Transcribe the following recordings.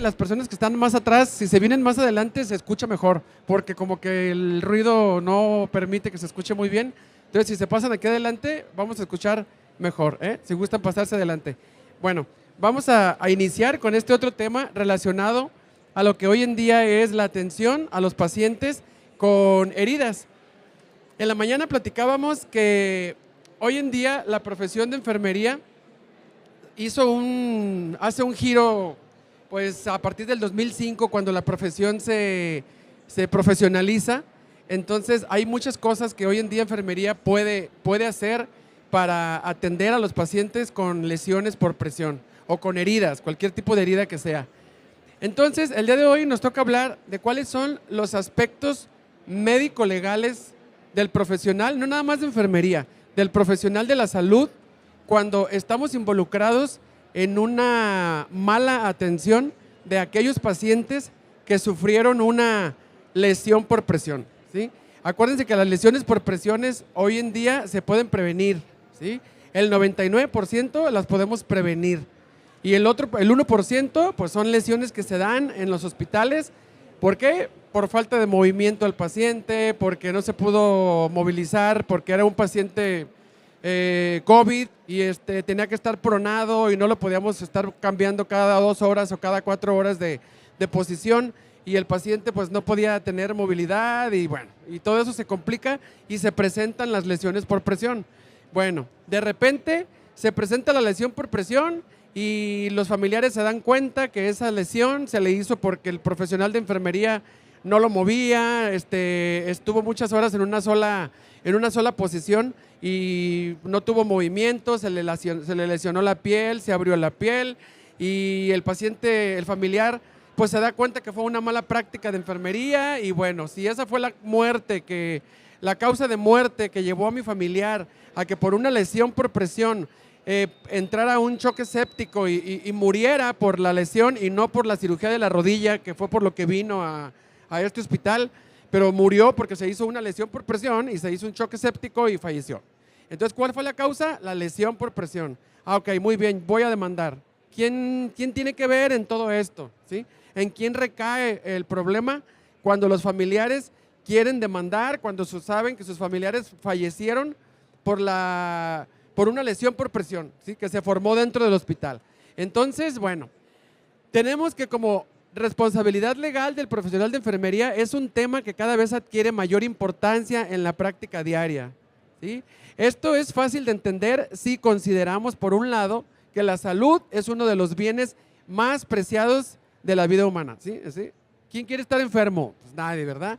las personas que están más atrás, si se vienen más adelante, se escucha mejor, porque como que el ruido no permite que se escuche muy bien. Entonces, si se pasan aquí adelante, vamos a escuchar mejor, ¿eh? Si gustan pasarse adelante. Bueno, vamos a iniciar con este otro tema relacionado a lo que hoy en día es la atención a los pacientes con heridas. En la mañana platicábamos que hoy en día la profesión de enfermería hace un giro, pues a partir del 2005, cuando la profesión se profesionaliza. Entonces hay muchas cosas que hoy en día enfermería puede hacer para atender a los pacientes con lesiones por presión o con heridas, cualquier tipo de herida que sea. Entonces, el día de hoy nos toca hablar de cuáles son los aspectos médico-legales del profesional, no nada más de enfermería, del profesional de la salud, cuando estamos involucrados en una mala atención de aquellos pacientes que sufrieron una lesión por presión, ¿sí? Acuérdense que las lesiones por presiones hoy en día se pueden prevenir, ¿sí? El 99% las podemos prevenir. Y el 1%, pues son lesiones que se dan en los hospitales. ¿Por qué? Por falta de movimiento del paciente, porque no se pudo movilizar, porque era un paciente COVID y tenía que estar pronado y no lo podíamos estar cambiando cada 2 horas o cada 4 horas de posición, y el paciente pues no podía tener movilidad y bueno, y todo eso se complica y se presentan las lesiones por presión. Bueno, de repente se presenta la lesión por presión y los familiares se dan cuenta que esa lesión se le hizo porque el profesional de enfermería no lo movía, estuvo muchas horas en una sola posición y no tuvo movimiento, se le lesionó la piel, se abrió la piel, y el paciente, el familiar, pues se da cuenta que fue una mala práctica de enfermería. Y bueno, si esa fue la causa de muerte que llevó a mi familiar a que por una lesión por presión entrara un choque séptico y muriera por la lesión y no por la cirugía de la rodilla, que fue por lo que vino a este hospital, pero murió porque se hizo una lesión por presión y se hizo un choque séptico y falleció. Entonces, ¿cuál fue la causa? La lesión por presión. Ok, muy bien, voy a demandar. ¿Quién tiene que ver en todo esto? ¿Sí? ¿En quién recae el problema? Cuando los familiares quieren demandar, cuando saben que sus familiares fallecieron por una lesión por presión, ¿sí? Que se formó dentro del hospital. Entonces, bueno, tenemos que, como responsabilidad legal del profesional de enfermería, es un tema que cada vez adquiere mayor importancia en la práctica diaria, ¿sí? Esto es fácil de entender si consideramos, por un lado, que la salud es uno de los bienes más preciados de la vida humana, ¿sí? ¿Sí? ¿Quién quiere estar enfermo? Pues nadie, ¿verdad?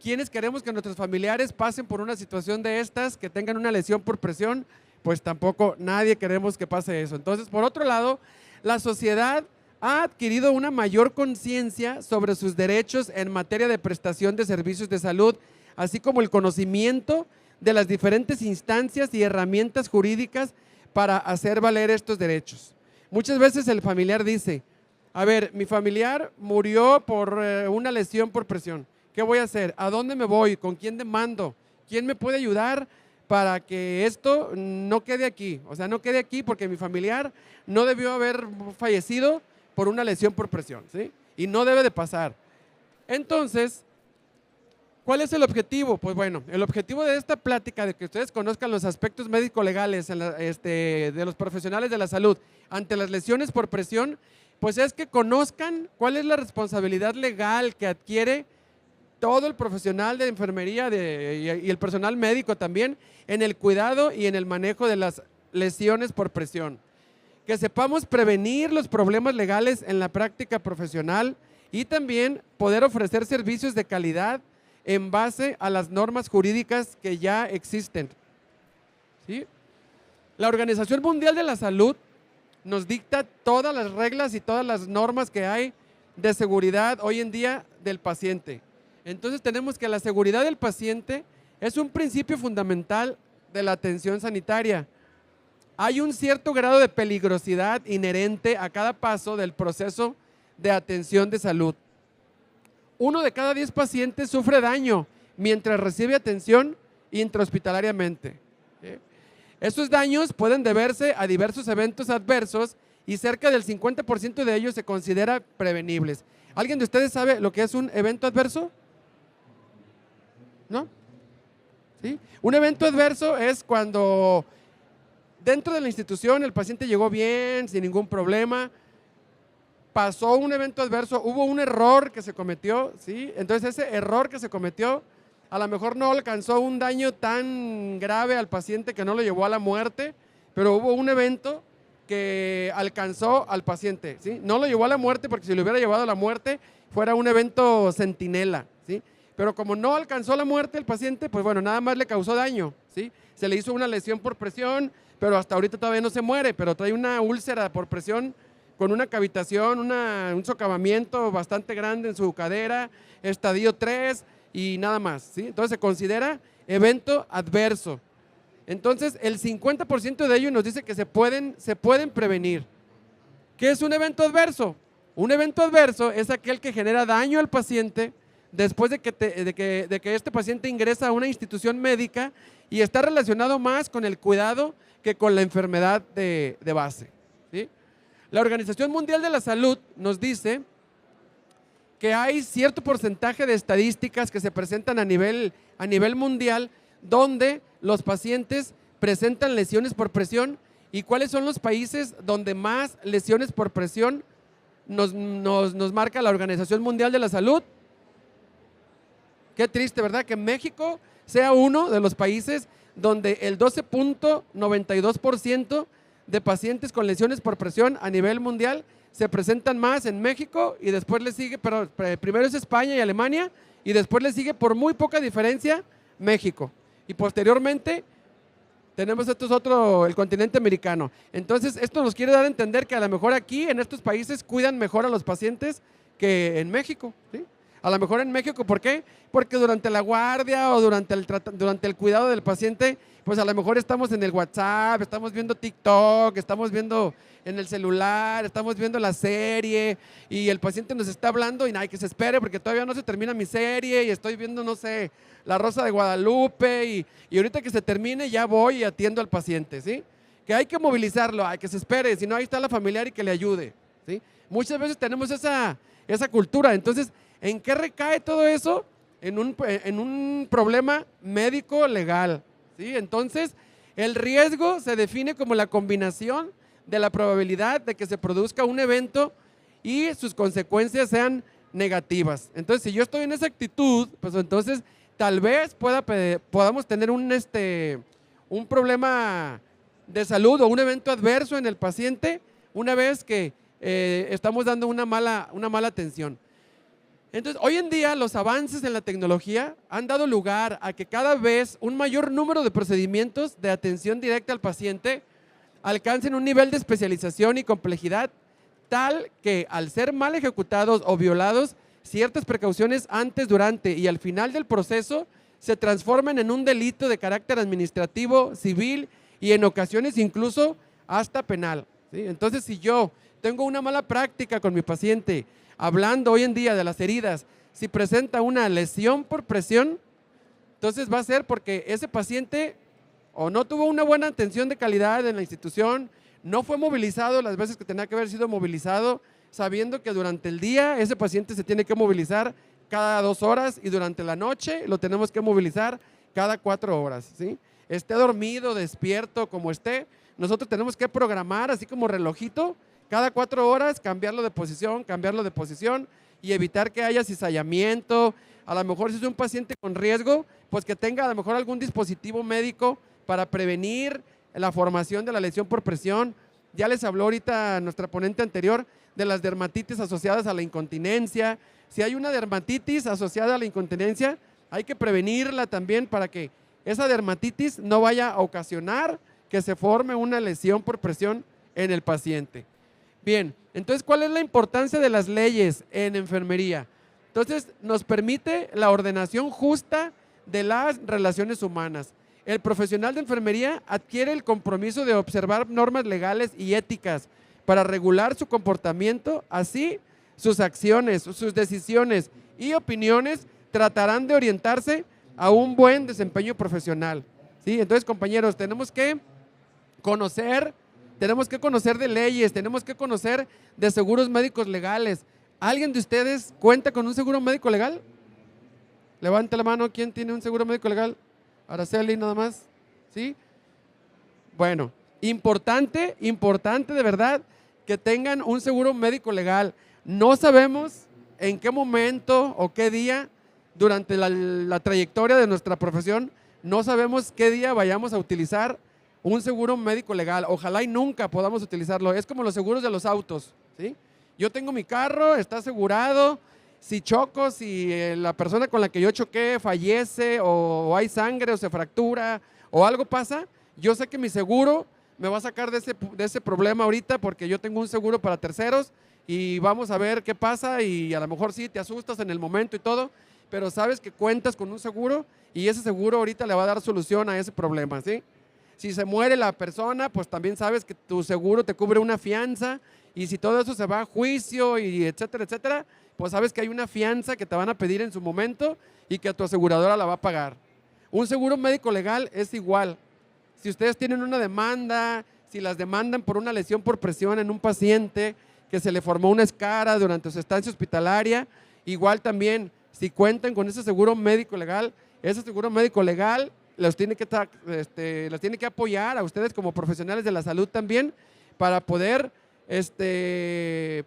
¿Quiénes queremos que nuestros familiares pasen por una situación de estas, que tengan una lesión por presión? Pues tampoco, nadie queremos que pase eso. Entonces, por otro lado, la sociedad ha adquirido una mayor conciencia sobre sus derechos en materia de prestación de servicios de salud, así como el conocimiento de las diferentes instancias y herramientas jurídicas para hacer valer estos derechos. Muchas veces el familiar dice: a ver, mi familiar murió por una lesión por presión. ¿Qué voy a hacer? ¿A dónde me voy? ¿Con quién demando? ¿Quién me puede ayudar para que esto no quede aquí? O sea, no quede aquí porque mi familiar no debió haber fallecido por una lesión por presión, ¿sí? Y no debe de pasar. Entonces, ¿cuál es el objetivo? Pues bueno, el objetivo de esta plática, de que ustedes conozcan los aspectos médico-legales de los profesionales de la salud ante las lesiones por presión, pues es que conozcan cuál es la responsabilidad legal que adquiere todo el profesional de enfermería y el personal médico también en el cuidado y en el manejo de las lesiones por presión. Que sepamos prevenir los problemas legales en la práctica profesional y también poder ofrecer servicios de calidad en base a las normas jurídicas que ya existen, ¿sí? La Organización Mundial de la Salud nos dicta todas las reglas y todas las normas que hay de seguridad hoy en día del paciente. Entonces tenemos que la seguridad del paciente es un principio fundamental de la atención sanitaria. Hay un cierto grado de peligrosidad inherente a cada paso del proceso de atención de salud. 1 de cada 10 pacientes sufre daño mientras recibe atención intrahospitalariamente, ¿sí? Estos daños pueden deberse a diversos eventos adversos y cerca del 50% de ellos se considera prevenibles. ¿Alguien de ustedes sabe lo que es un evento adverso? ¿No? ¿Sí? Un evento adverso es cuando dentro de la institución el paciente llegó bien, sin ningún problema, pasó un evento adverso, hubo un error que se cometió, ¿sí? Entonces ese error que se cometió a lo mejor no alcanzó un daño tan grave al paciente que no lo llevó a la muerte, pero hubo un evento que alcanzó al paciente, ¿sí? No lo llevó a la muerte porque si lo hubiera llevado a la muerte fuera un evento centinela, ¿sí? Pero como no alcanzó la muerte el paciente, pues bueno, nada más le causó daño, ¿sí? Se le hizo una lesión por presión, pero hasta ahorita todavía no se muere, pero trae una úlcera por presión con una cavitación, un socavamiento bastante grande en su cadera, estadio 3 y nada más, ¿sí? Entonces se considera evento adverso. Entonces el 50% de ellos nos dice que se pueden prevenir. ¿Qué es un evento adverso? Un evento adverso es aquel que genera daño al paciente después de que este paciente ingresa a una institución médica y está relacionado más con el cuidado que con la enfermedad de base, ¿sí? La Organización Mundial de la Salud nos dice que hay cierto porcentaje de estadísticas que se presentan a nivel mundial donde los pacientes presentan lesiones por presión. ¿Y cuáles son los países donde más lesiones por presión nos marca la Organización Mundial de la Salud? Qué triste, ¿verdad? Que México sea uno de los países donde el 12.92% de pacientes con lesiones por presión a nivel mundial se presentan más en México y después le sigue, pero primero es España y Alemania y después le sigue por muy poca diferencia México. Y posteriormente tenemos el continente americano. Entonces esto nos quiere dar a entender que a lo mejor aquí en estos países cuidan mejor a los pacientes que en México, ¿sí? A lo mejor en México, ¿por qué? Porque durante la guardia o durante el cuidado del paciente, pues a lo mejor estamos en el WhatsApp, estamos viendo TikTok, estamos viendo en el celular, estamos viendo la serie y el paciente nos está hablando y que se espere porque todavía no se termina mi serie y estoy viendo, no sé, La Rosa de Guadalupe y ahorita que se termine ya voy y atiendo al paciente, ¿sí? Que hay que movilizarlo, hay que se espere, si no ahí está la familiar y que le ayude, ¿sí? Muchas veces tenemos esa cultura. Entonces, ¿en qué recae todo eso? En un problema médico legal, ¿sí? Entonces, el riesgo se define como la combinación de la probabilidad de que se produzca un evento y sus consecuencias sean negativas. Entonces, si yo estoy en esa actitud, pues entonces tal vez podamos tener un problema de salud o un evento adverso en el paciente una vez que estamos dando una mala atención. Entonces, hoy en día los avances en la tecnología han dado lugar a que cada vez un mayor número de procedimientos de atención directa al paciente alcancen un nivel de especialización y complejidad tal que al ser mal ejecutados o violados, ciertas precauciones antes, durante y al final del proceso se transforman en un delito de carácter administrativo, civil y en ocasiones incluso hasta penal, ¿sí? Entonces, si yo tengo una mala práctica con mi paciente, hablando hoy en día de las heridas, si presenta una lesión por presión, entonces va a ser porque ese paciente o no tuvo una buena atención de calidad en la institución, no fue movilizado las veces que tenía que haber sido movilizado, sabiendo que durante el día ese paciente se tiene que movilizar cada 2 horas y durante la noche lo tenemos que movilizar cada 4 horas, ¿sí? Esté dormido, despierto, como esté, nosotros tenemos que programar así como relojito, cada 4 horas cambiarlo de posición y evitar que haya cizallamiento. A lo mejor si es un paciente con riesgo, pues que tenga a lo mejor algún dispositivo médico para prevenir la formación de la lesión por presión. Ya les habló ahorita nuestra ponente anterior de las dermatitis asociadas a la incontinencia. Si hay una dermatitis asociada a la incontinencia, hay que prevenirla también para que esa dermatitis no vaya a ocasionar que se forme una lesión por presión en el paciente. Bien, entonces, ¿cuál es la importancia de las leyes en enfermería? Entonces, nos permite la ordenación justa de las relaciones humanas. El profesional de enfermería adquiere el compromiso de observar normas legales y éticas para regular su comportamiento, así sus acciones, sus decisiones y opiniones tratarán de orientarse a un buen desempeño profesional, ¿sí? Entonces, compañeros, tenemos que conocer, tenemos que conocer de leyes, tenemos que conocer de seguros médicos legales. ¿Alguien de ustedes cuenta con un seguro médico legal? Levante la mano, ¿quién tiene un seguro médico legal? Araceli, nada más. ¿Sí? Bueno, importante de verdad que tengan un seguro médico legal. No sabemos en qué momento o qué día durante la trayectoria de nuestra profesión, no sabemos qué día vayamos a utilizar un seguro médico legal. Ojalá y nunca podamos utilizarlo. Es como los seguros de los autos, ¿sí? Yo tengo mi carro, está asegurado. Si choco, si la persona con la que yo choqué fallece o hay sangre o se fractura o algo pasa, yo sé que mi seguro me va a sacar de ese problema ahorita porque yo tengo un seguro para terceros y vamos a ver qué pasa y a lo mejor sí te asustas en el momento y todo, pero sabes que cuentas con un seguro y ese seguro ahorita le va a dar solución a ese problema, ¿sí? Si se muere la persona, pues también sabes que tu seguro te cubre una fianza y si todo eso se va a juicio y etcétera, etcétera, pues sabes que hay una fianza que te van a pedir en su momento y que tu aseguradora la va a pagar. Un seguro médico legal es igual. Si ustedes tienen una demanda, si las demandan por una lesión por presión en un paciente que se le formó una escara durante su estancia hospitalaria, igual también, si cuentan con ese seguro médico legal, ese seguro médico legal los tiene que apoyar a ustedes como profesionales de la salud también para poder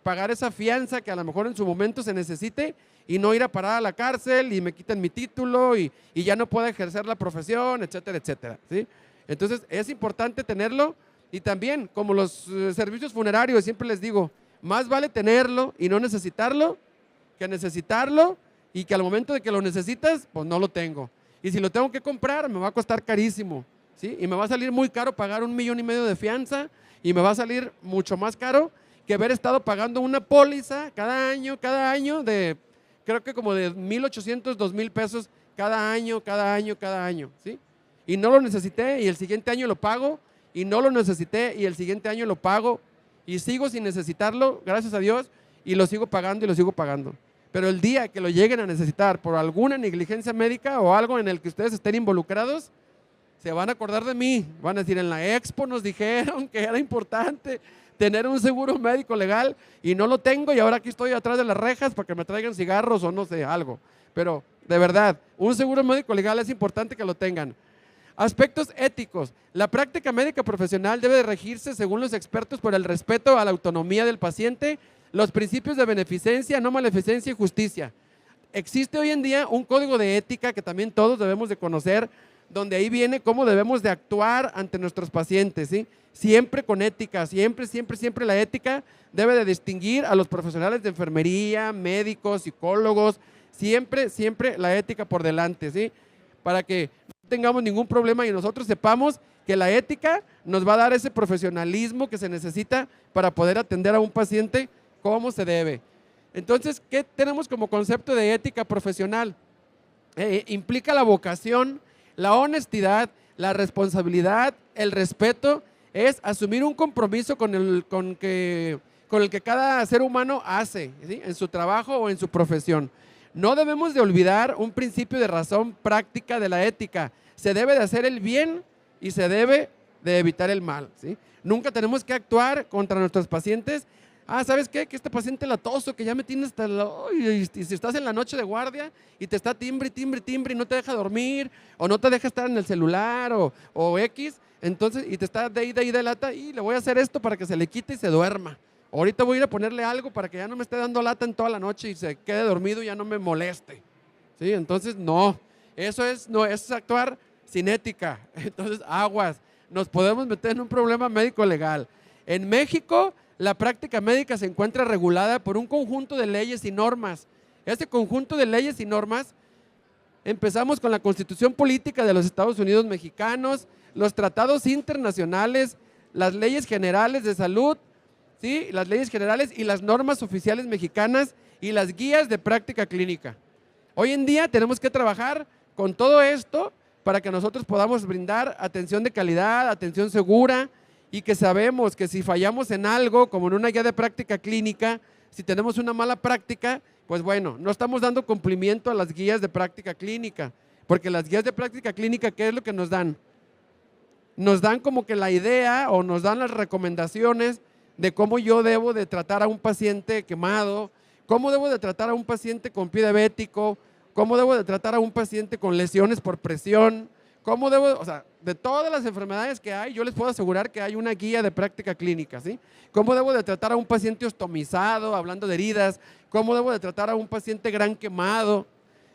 pagar esa fianza que a lo mejor en su momento se necesite y no ir a parar a la cárcel y me quitan mi título y ya no puedo ejercer la profesión, etcétera, etcétera, ¿sí? Entonces es importante tenerlo y también como los servicios funerarios, siempre les digo, más vale tenerlo y no necesitarlo que necesitarlo y que al momento de que lo necesitas, pues no lo tengo. Y si lo tengo que comprar, me va a costar carísimo, ¿sí? Y me va a salir muy caro pagar 1,5 millones de fianza y me va a salir mucho más caro que haber estado pagando una póliza cada año de, creo que como de 1,800, 2,000 pesos cada año, ¿sí? Y no lo necesité y el siguiente año lo pago y no lo necesité y el siguiente año lo pago y sigo sin necesitarlo, gracias a Dios, y lo sigo pagando y lo sigo pagando. Pero el día que lo lleguen a necesitar por alguna negligencia médica o algo en el que ustedes estén involucrados, se van a acordar de mí. Van a decir, en la expo nos dijeron que era importante tener un seguro médico legal y no lo tengo y ahora aquí estoy atrás de las rejas para que me traigan cigarros o no sé, algo. Pero de verdad, un seguro médico legal es importante que lo tengan. Aspectos éticos. La práctica médica profesional debe de regirse, según los expertos, por el respeto a la autonomía del paciente, los principios de beneficencia, no maleficencia y justicia. Existe hoy en día un código de ética que también todos debemos de conocer, donde ahí viene cómo debemos de actuar ante nuestros pacientes, ¿sí? Siempre con ética, siempre la ética debe de distinguir a los profesionales de enfermería, médicos, psicólogos, siempre la ética por delante, ¿sí? Para que no tengamos ningún problema y nosotros sepamos que la ética nos va a dar ese profesionalismo que se necesita para poder atender a un paciente como se debe. Entonces, ¿qué tenemos como concepto de ética profesional? Implica la vocación, la honestidad, la responsabilidad, el respeto, es asumir un compromiso con el que cada ser humano hace, ¿sí? En su trabajo o en su profesión. No debemos de olvidar un principio de razón práctica de la ética. Se debe de hacer el bien y se debe de evitar el mal, ¿sí? Nunca tenemos que actuar contra nuestros pacientes. ¿Sabes qué? Que este paciente latoso que ya me tiene hasta y si estás en la noche de guardia y te está timbre y no te deja dormir o no te deja estar en el celular o X, entonces, y te está de ida y de lata y le voy a hacer esto para que se le quite y se duerma. Ahorita voy a ir a ponerle algo para que ya no me esté dando lata en toda la noche y se quede dormido y ya no me moleste, ¿sí? Entonces, no, eso es actuar sin ética. Entonces, aguas, nos podemos meter en un problema médico legal. En México, la práctica médica se encuentra regulada por un conjunto de leyes y normas. Este conjunto de leyes y normas, empezamos con la Constitución Política de los Estados Unidos Mexicanos, los tratados internacionales, las leyes generales de salud, ¿sí? Las leyes generales y las normas oficiales mexicanas y las guías de práctica clínica. Hoy en día tenemos que trabajar con todo esto para que nosotros podamos brindar atención de calidad, atención segura, y que sabemos que si fallamos en algo, como en una guía de práctica clínica, si tenemos una mala práctica, pues bueno, no estamos dando cumplimiento a las guías de práctica clínica, porque las guías de práctica clínica, ¿qué es lo que nos dan? nos dan como que la idea o nos dan las recomendaciones de cómo yo debo de tratar a un paciente quemado, cómo debo de tratar a un paciente con pie diabético, cómo debo de tratar a un paciente con lesiones por presión, cómo debo, o sea, de todas las enfermedades que hay, yo les puedo asegurar que hay una guía de práctica clínica, ¿sí? Cómo debo de tratar a un paciente ostomizado, hablando de heridas, cómo debo de tratar a un paciente gran quemado.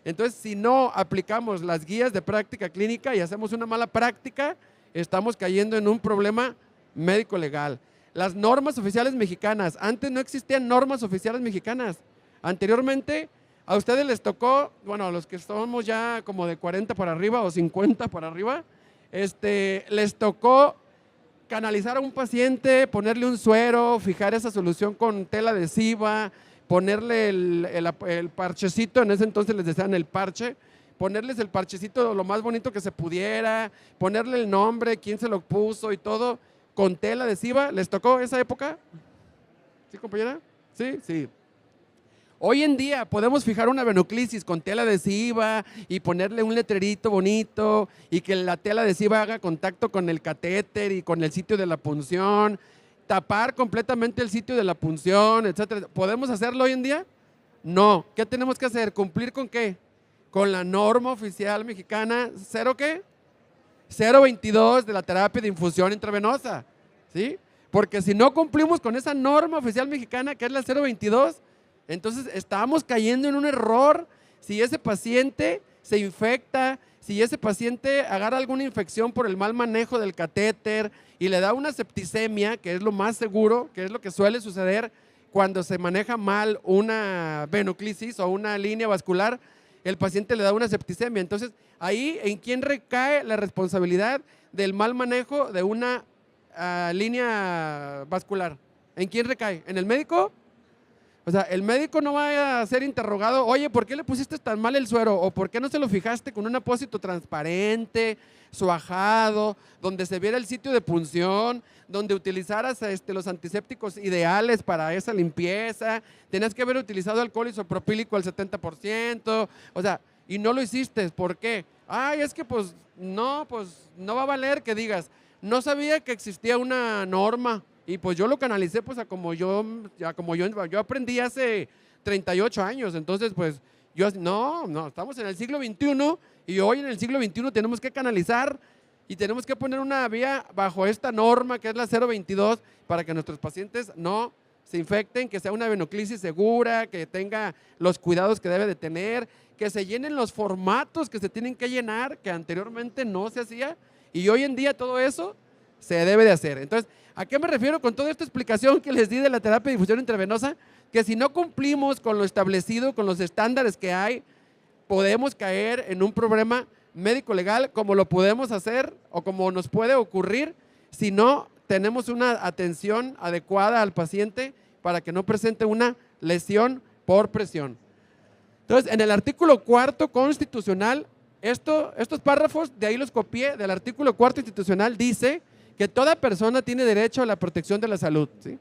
Entonces, si no aplicamos las guías de práctica clínica y hacemos una mala práctica, estamos cayendo en un problema médico legal. Las normas oficiales mexicanas, antes no existían normas oficiales mexicanas. Anteriormente, a ustedes les tocó, bueno, a los que somos ya como de 40 para arriba o 50 para arriba, les tocó canalizar a un paciente, ponerle un suero, fijar esa solución con tela adhesiva, ponerle el parchecito, en ese entonces les decían el parche, ponerles el parchecito lo más bonito que se pudiera, ponerle el nombre, quién se lo puso y todo, con tela adhesiva. ¿Les tocó esa época? ¿Sí, compañera? Sí, sí. Hoy en día podemos fijar una venoclisis con tela adhesiva y ponerle un letrerito bonito y que la tela adhesiva haga contacto con el catéter y con el sitio de la punción, tapar completamente el sitio de la punción, etcétera. ¿Podemos hacerlo hoy en día? No. ¿Qué tenemos que hacer? ¿Cumplir con qué? Con la norma oficial mexicana, ¿0 qué? 022 de la terapia de infusión intravenosa, ¿sí? Porque si no cumplimos con esa norma oficial mexicana, que es la 022, entonces estamos cayendo en un error. Si ese paciente se infecta, si ese paciente agarra alguna infección por el mal manejo del catéter y le da una septicemia, que es lo más seguro, que es lo que suele suceder cuando se maneja mal una venoclisis o una línea vascular, el paciente le da una septicemia. Entonces, ahí, ¿en quién recae la responsabilidad del mal manejo de una línea vascular? ¿En quién recae? ¿En el médico? O sea, el médico no va a ser interrogado, oye, ¿por qué le pusiste tan mal el suero? ¿O por qué no se lo fijaste con un apósito transparente, suajado, donde se viera el sitio de punción, donde utilizaras los antisépticos ideales para esa limpieza? Tenías que haber utilizado alcohol isopropílico al 70%, o sea, y no lo hiciste. ¿Por qué? Ay, es que pues no va a valer que digas, no sabía que existía una norma. Y pues yo lo canalicé pues a como yo aprendí hace 38 años, entonces pues no, estamos en el siglo XXI y hoy en el siglo XXI tenemos que canalizar y tenemos que poner una vía bajo esta norma que es la 022 para que nuestros pacientes no se infecten, que sea una venoclisis segura, que tenga los cuidados que debe de tener, que se llenen los formatos que se tienen que llenar, que anteriormente no se hacía y hoy en día todo eso se debe de hacer. Entonces, ¿a qué me refiero con toda esta explicación que les di de la terapia de difusión intravenosa? Que si no cumplimos con lo establecido, con los estándares que hay, podemos caer en un problema médico legal, como lo podemos hacer o como nos puede ocurrir si no tenemos una atención adecuada al paciente para que no presente una lesión por presión. Entonces, en el artículo 4 constitucional, estos párrafos, de ahí los copié, del artículo 4 institucional, dice que toda persona tiene derecho a la protección de la salud, ¿sí?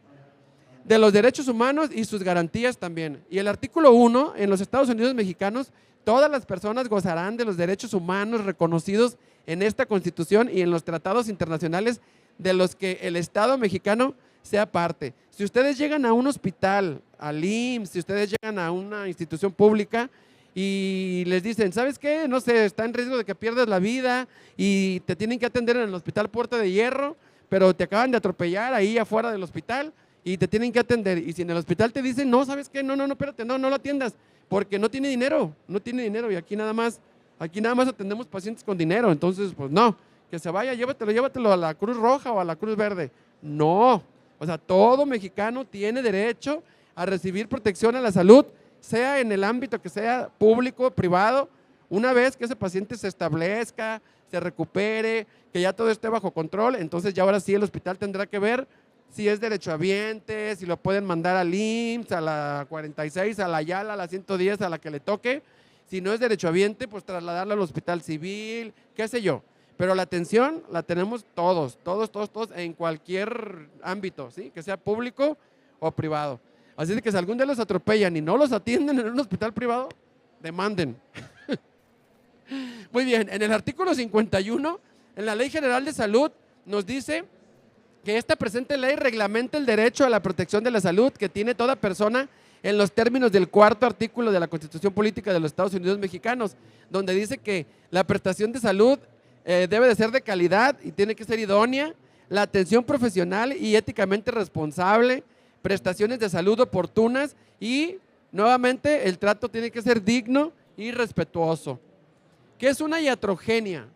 De los derechos humanos y sus garantías también. Y el artículo 1, en los Estados Unidos mexicanos, todas las personas gozarán de los derechos humanos reconocidos en esta Constitución y en los tratados internacionales de los que el Estado mexicano sea parte. Si ustedes llegan a un hospital, al IMSS, si ustedes llegan a una institución pública y les dicen, ¿sabes qué? No sé, está en riesgo de que pierdas la vida y te tienen que atender en el hospital Puerta de Hierro, pero te acaban de atropellar ahí afuera del hospital y te tienen que atender. Y si en el hospital te dicen, no, ¿sabes qué? No, espérate, no lo atiendas, porque no tiene dinero y aquí nada más atendemos pacientes con dinero. Entonces, pues no, que se vaya, llévatelo a la Cruz Roja o a la Cruz Verde. No, o sea, todo mexicano tiene derecho a recibir protección a la salud, sea en el ámbito que sea público, privado, una vez que ese paciente se establezca, se recupere, que ya todo esté bajo control. Entonces ya ahora sí el hospital tendrá que ver si es derechohabiente, si lo pueden mandar al IMSS, a la 46, a la Ayala, a la 110, a la que le toque. Si no es derechohabiente, pues trasladarlo al hospital civil, qué sé yo. Pero la atención la tenemos todos, en cualquier ámbito, ¿sí? Que sea público o privado. Así de que si algún día los atropellan y no los atienden en un hospital privado, demanden. Muy bien, en el artículo 51, en la Ley General de Salud, nos dice que esta presente ley reglamenta el derecho a la protección de la salud que tiene toda persona en los términos del 4º artículo de la Constitución Política de los Estados Unidos Mexicanos, donde dice que la prestación de salud debe de ser de calidad y tiene que ser idónea, la atención profesional y éticamente responsable, prestaciones de salud oportunas y, nuevamente, el trato tiene que ser digno y respetuoso. ¿Qué es una iatrogenia?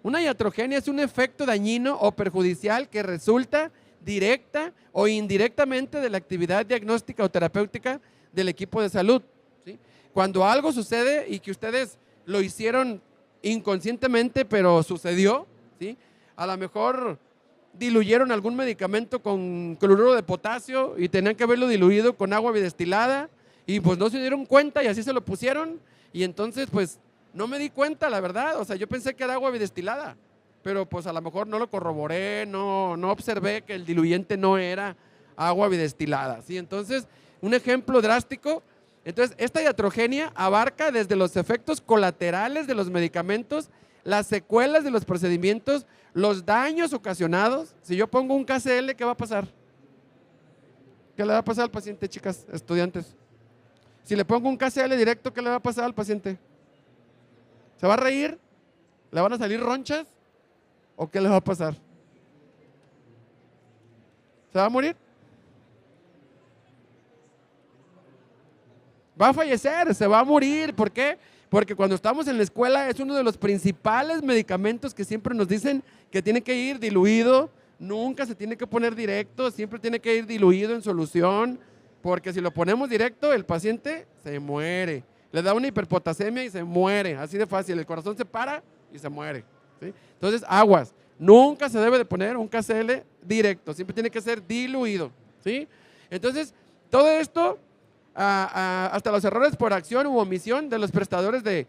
Una iatrogenia es un efecto dañino o perjudicial que resulta directa o indirectamente de la actividad diagnóstica o terapéutica del equipo de salud, ¿sí? Cuando algo sucede y que ustedes lo hicieron inconscientemente, pero sucedió, ¿sí? A lo mejor diluyeron algún medicamento con cloruro de potasio y tenían que haberlo diluido con agua bidestilada y pues no se dieron cuenta y así se lo pusieron y entonces pues no me di cuenta, la verdad, o sea, yo pensé que era agua bidestilada, pero pues a lo mejor no lo corroboré, no observé que el diluyente no era agua bidestilada, ¿sí? Entonces, un ejemplo drástico, entonces esta iatrogenia abarca desde los efectos colaterales de los medicamentos, las secuelas de los procedimientos, los daños ocasionados. Si yo pongo un KCL, ¿qué va a pasar? ¿Qué le va a pasar al paciente, chicas, estudiantes? Si le pongo un KCL directo, ¿qué le va a pasar al paciente? ¿Se va a reír? ¿Le van a salir ronchas? ¿O qué le va a pasar? ¿Se va a morir? Va a fallecer, se va a morir. ¿Por qué? Porque cuando estamos en la escuela es uno de los principales medicamentos que siempre nos dicen que tiene que ir diluido, nunca se tiene que poner directo, siempre tiene que ir diluido en solución, porque si lo ponemos directo el paciente se muere. Le da una hiperpotasemia y se muere, así de fácil, el corazón se para y se muere, ¿sí? Entonces, aguas, nunca se debe de poner un KCL directo, siempre tiene que ser diluido, ¿sí? Entonces, todo esto, hasta los errores por acción u omisión de los prestadores de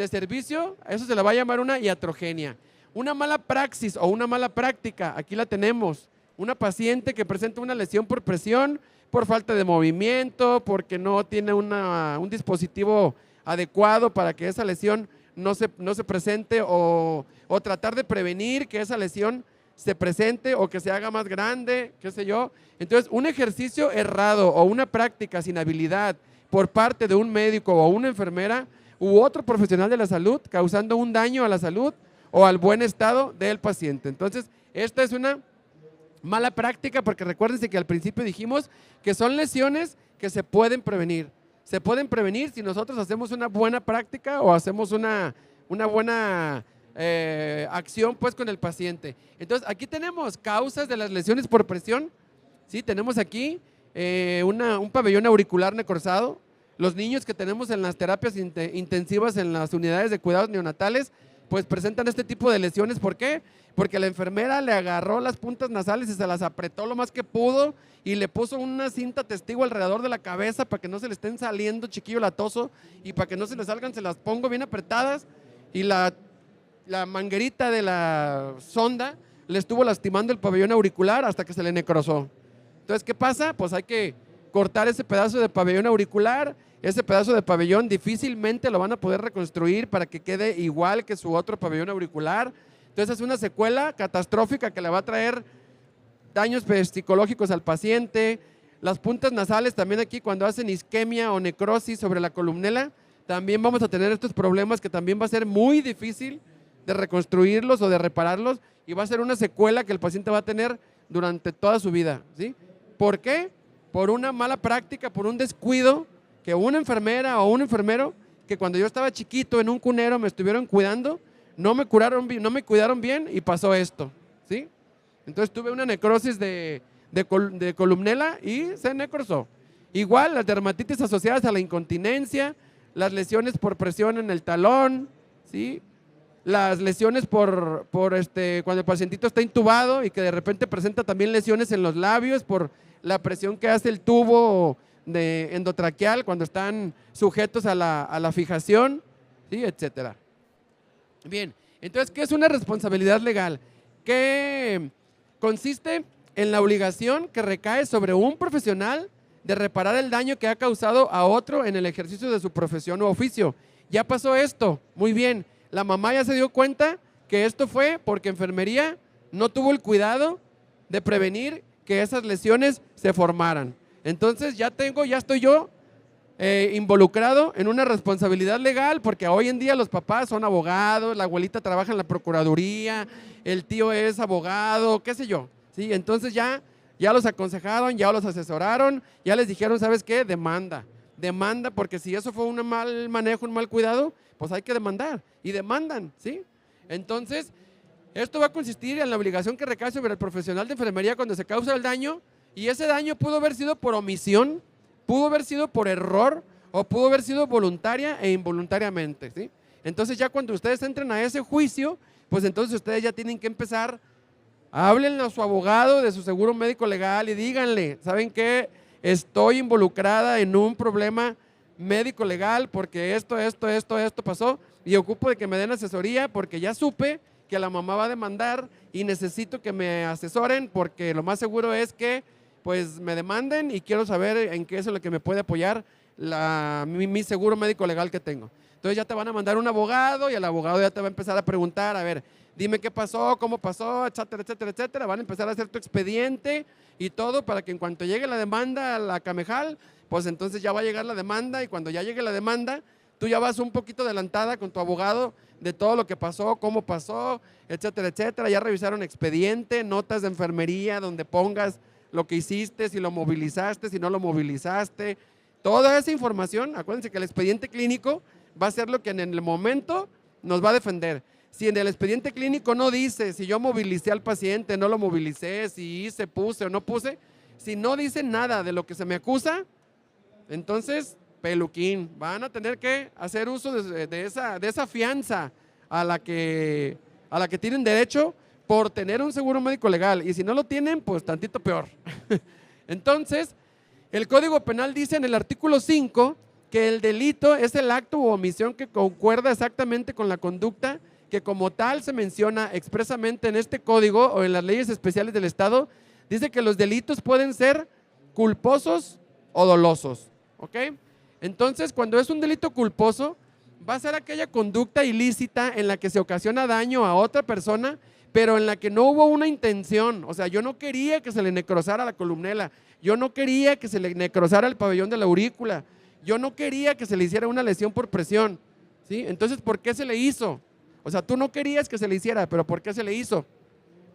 servicio, eso se le va a llamar una iatrogenia. Una mala praxis o una mala práctica, aquí la tenemos, una paciente que presenta una lesión por presión, por falta de movimiento, porque no tiene un dispositivo adecuado para que esa lesión no se presente o tratar de prevenir que esa lesión se presente o que se haga más grande, qué sé yo. Entonces, un ejercicio errado o una práctica sin habilidad por parte de un médico o una enfermera u otro profesional de la salud causando un daño a la salud o al buen estado del paciente. Entonces, esta es una mala práctica porque recuérdense que al principio dijimos que son lesiones que se pueden prevenir. Se pueden prevenir si nosotros hacemos una buena práctica o hacemos una buena acción pues con el paciente. Entonces aquí tenemos causas de las lesiones por presión, ¿sí? Tenemos aquí un pabellón auricular necrosado. Los niños que tenemos en las terapias intensivas en las unidades de cuidados neonatales pues presentan este tipo de lesiones. ¿Por qué? Porque la enfermera le agarró las puntas nasales y se las apretó lo más que pudo y le puso una cinta testigo alrededor de la cabeza para que no se le estén saliendo chiquillo latoso y para que no se le salgan, se las pongo bien apretadas y la manguerita de la sonda le estuvo lastimando el pabellón auricular hasta que se le necrosó. Entonces, ¿qué pasa? Pues hay que cortar ese pedazo de pabellón auricular. Ese pedazo de pabellón difícilmente lo van a poder reconstruir para que quede igual que su otro pabellón auricular. Entonces es una secuela catastrófica que le va a traer daños psicológicos al paciente. Las puntas nasales también aquí cuando hacen isquemia o necrosis sobre la columnela, también vamos a tener estos problemas que también va a ser muy difícil de reconstruirlos o de repararlos y va a ser una secuela que el paciente va a tener durante toda su vida, ¿sí? ¿Por qué? Por una mala práctica, por un descuido que una enfermera o un enfermero que cuando yo estaba chiquito en un cunero me estuvieron cuidando, no me cuidaron bien y pasó esto, ¿sí? Entonces tuve una necrosis de columnela y se necrosó. Igual las dermatitis asociadas a la incontinencia, las lesiones por presión en el talón, ¿sí? Las lesiones cuando el pacientito está intubado y que de repente presenta también lesiones en los labios por la presión que hace el tubo endotraqueal cuando están sujetos a la fijación, ¿sí? Etcétera. Bien, entonces, ¿qué es una responsabilidad legal? Que consiste en la obligación que recae sobre un profesional de reparar el daño que ha causado a otro en el ejercicio de su profesión o oficio. Ya pasó esto, muy bien. La mamá ya se dio cuenta que esto fue porque enfermería no tuvo el cuidado de prevenir que esas lesiones se formaran. Entonces ya estoy yo involucrado en una responsabilidad legal, porque hoy en día los papás son abogados, la abuelita trabaja en la procuraduría, el tío es abogado, qué sé yo, ¿sí? Entonces ya los aconsejaron, ya los asesoraron, ya les dijeron, ¿sabes qué? Demanda, porque si eso fue un mal manejo, un mal cuidado, pues hay que demandar, y demandan, ¿sí? Entonces, esto va a consistir en la obligación que recae sobre el profesional de enfermería cuando se causa el daño, y ese daño pudo haber sido por omisión, pudo haber sido por error, o pudo haber sido voluntaria e involuntariamente, ¿sí? Entonces ya cuando ustedes entren a ese juicio, pues entonces ustedes ya tienen que empezar, háblenle a su abogado de su seguro médico legal y díganle, ¿saben qué? Estoy involucrada en un problema médico legal porque esto pasó y ocupo de que me den asesoría porque ya supe que la mamá va a demandar y necesito que me asesoren porque lo más seguro es que pues me demanden y quiero saber en qué es lo que me puede apoyar mi seguro médico legal que tengo. Entonces ya te van a mandar un abogado y el abogado ya te va a empezar a preguntar, a ver, dime qué pasó, cómo pasó, etcétera, etcétera, etcétera. Van a empezar a hacer tu expediente y todo para que en cuanto llegue la demanda a la Camejal, pues entonces ya va a llegar la demanda y cuando ya llegue la demanda, tú ya vas un poquito adelantada con tu abogado de todo lo que pasó, cómo pasó, etcétera, etcétera. Ya revisaron expediente, notas de enfermería donde pongas lo que hiciste, si lo movilizaste, si no lo movilizaste. Toda esa información, acuérdense que el expediente clínico va a ser lo que en el momento nos va a defender. Si en el expediente clínico no dice si yo movilicé al paciente, no lo movilicé, si hice, puse o no puse, si no dice nada de lo que se me acusa, entonces, peluquín, van a tener que hacer uso de esa fianza a la que tienen derecho por tener un seguro médico legal. Y si no lo tienen, pues tantito peor. Entonces, el Código Penal dice en el artículo 5 que el delito es el acto u omisión que concuerda exactamente con la conducta que como tal se menciona expresamente en este código o en las leyes especiales del Estado. Dice que los delitos pueden ser culposos o dolosos, ¿ok? Entonces, cuando es un delito culposo, va a ser aquella conducta ilícita en la que se ocasiona daño a otra persona, pero en la que no hubo una intención. O sea, yo no quería que se le necrosara la columnela, yo no quería que se le necrosara el pabellón de la aurícula, yo no quería que se le hiciera una lesión por presión, ¿sí? Entonces, ¿por qué se le hizo? O sea, tú no querías que se le hiciera, pero ¿por qué se le hizo?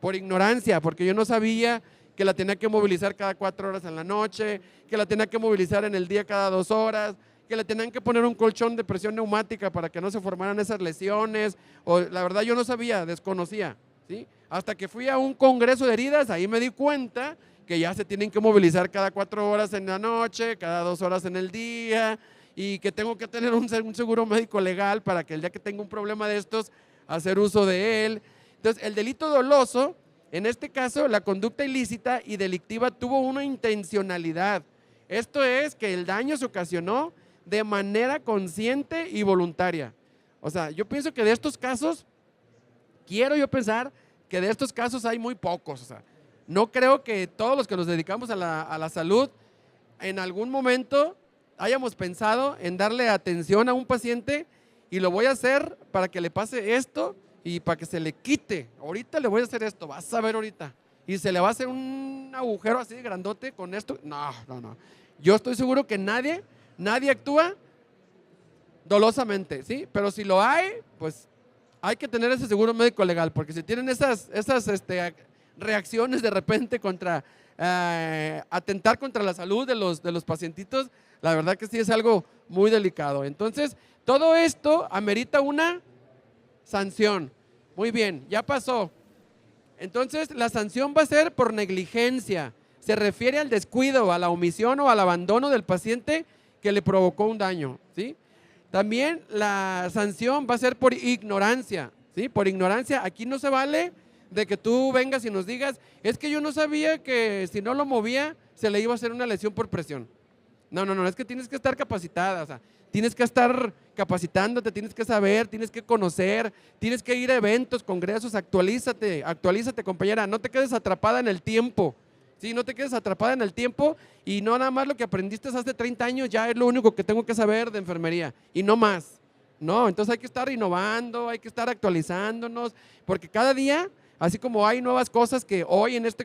Por ignorancia, porque yo no sabía que la tenía que movilizar cada 4 horas en la noche, que la tenía que movilizar en el día cada 2 horas, que le tenían que poner un colchón de presión neumática para que no se formaran esas lesiones, o la verdad yo no sabía, desconocía, ¿sí? Hasta que fui a un congreso de heridas, ahí me di cuenta que ya se tienen que movilizar cada 4 horas en la noche, cada 2 horas en el día, y que tengo que tener un seguro médico legal para que el día que tenga un problema de estos, hacer uso de él. Entonces, el delito doloso, en este caso, la conducta ilícita y delictiva tuvo una intencionalidad. Esto es que el daño se ocasionó de manera consciente y voluntaria. O sea, yo pienso que de estos casos, quiero yo pensar que de estos casos hay muy pocos. O sea, no creo que todos los que nos dedicamos a la salud en algún momento hayamos pensado en darle atención a un paciente y lo voy a hacer para que le pase esto y para que se le quite. Ahorita le voy a hacer esto, vas a ver ahorita. Y se le va a hacer un agujero así grandote con esto. No. Yo estoy seguro que nadie actúa dolosamente, ¿sí? Pero si lo hay, pues hay que tener ese seguro médico legal, porque si tienen esas reacciones de repente contra atentar contra la salud de los pacientitos, la verdad que sí es algo muy delicado. Entonces, todo esto amerita una sanción. Muy bien, ya pasó. Entonces, la sanción va a ser por negligencia. Se refiere al descuido, a la omisión o al abandono del paciente que le provocó un daño, ¿sí? También la sanción va a ser por ignorancia, ¿sí? Por ignorancia. Aquí no se vale de que tú vengas y nos digas, es que yo no sabía que si no lo movía se le iba a hacer una lesión por presión. No, es que tienes que estar capacitada, o sea, tienes que estar capacitándote, tienes que saber, tienes que conocer, tienes que ir a eventos, congresos, actualízate, compañera, no te quedes atrapada en el tiempo, ¿sí? No te quedes atrapada en el tiempo y no nada más lo que aprendiste hace 30 años ya es lo único que tengo que saber de enfermería y no más. No, entonces hay que estar innovando, hay que estar actualizándonos, porque cada día Así como hay nuevas cosas que hoy en este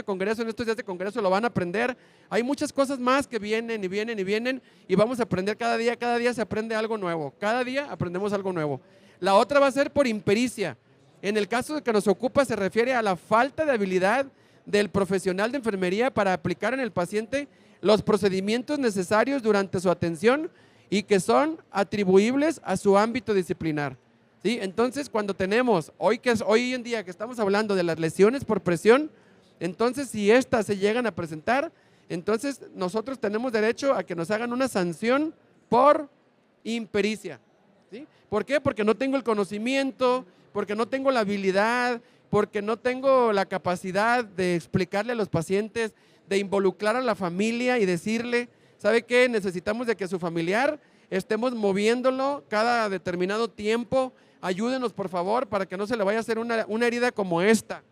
congreso, en estos días de congreso lo van a aprender, hay muchas cosas más que vienen y vienen y vienen y vamos a aprender cada día se aprende algo nuevo, cada día aprendemos algo nuevo. La otra va a ser por impericia. En el caso de que nos ocupa se refiere a la falta de habilidad del profesional de enfermería para aplicar en el paciente los procedimientos necesarios durante su atención y que son atribuibles a su ámbito disciplinar. ¿Sí? Entonces, cuando tenemos, hoy en día que estamos hablando de las lesiones por presión, entonces si estas se llegan a presentar, entonces nosotros tenemos derecho a que nos hagan una sanción por impericia. ¿Sí? ¿Por qué? Porque no tengo el conocimiento, porque no tengo la habilidad, porque no tengo la capacidad de explicarle a los pacientes, de involucrar a la familia y decirle, ¿sabe qué? Necesitamos de que su familiar estemos moviéndolo cada determinado tiempo, ayúdenos por favor para que no se le vaya a hacer una herida como esta.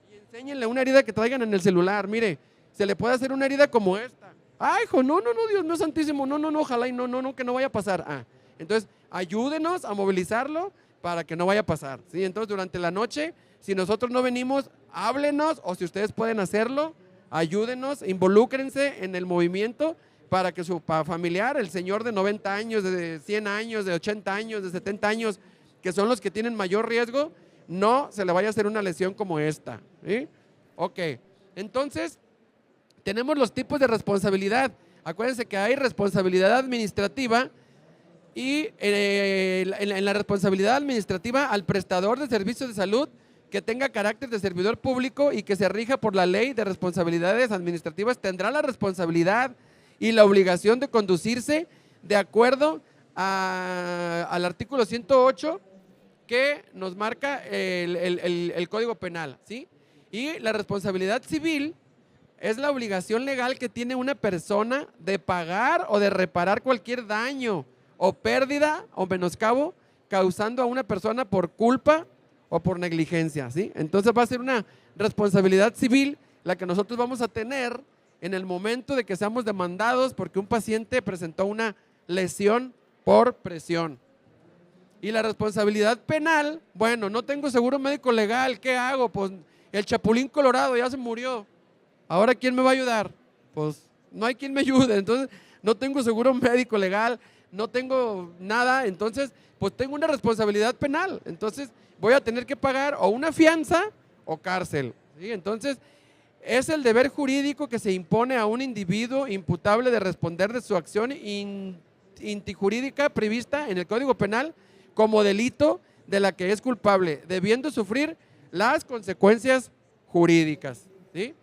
Y enséñenle una herida que traigan en el celular, mire, se le puede hacer una herida como esta. Ay, hijo, no, Dios mío santísimo, no, ojalá y no, que no vaya a pasar. Entonces, ayúdenos a movilizarlo para que no vaya a pasar, ¿sí? Entonces, durante la noche, si nosotros no venimos, háblenos, o si ustedes pueden hacerlo, ayúdenos, involúcrense en el movimiento para que su familiar, el señor de 90 años, de 100 años, de 80 años, de 70 años, que son los que tienen mayor riesgo, no se le vaya a hacer una lesión como esta. ¿Sí? Ok, entonces tenemos los tipos de responsabilidad. Acuérdense que hay responsabilidad administrativa y en la responsabilidad administrativa al prestador de servicios de salud que tenga carácter de servidor público y que se rija por la ley de responsabilidades administrativas tendrá la responsabilidad y la obligación de conducirse de acuerdo al artículo 108 que nos marca el Código Penal, ¿sí? Y la responsabilidad civil es la obligación legal que tiene una persona de pagar o de reparar cualquier daño o pérdida o menoscabo causando a una persona por culpa o por negligencia, ¿sí? Entonces va a ser una responsabilidad civil la que nosotros vamos a tener en el momento de que seamos demandados porque un paciente presentó una lesión por presión. Y la responsabilidad penal, bueno, no tengo seguro médico legal, ¿qué hago? Pues el Chapulín Colorado ya se murió, ¿ahora quién me va a ayudar? Pues no hay quien me ayude, entonces no tengo seguro médico legal, no tengo nada, entonces pues tengo una responsabilidad penal, entonces voy a tener que pagar o una fianza o cárcel, ¿sí? Entonces es el deber jurídico que se impone a un individuo imputable de responder de su acción intijurídica prevista en el Código Penal como delito de la que es culpable, debiendo sufrir las consecuencias jurídicas, ¿sí?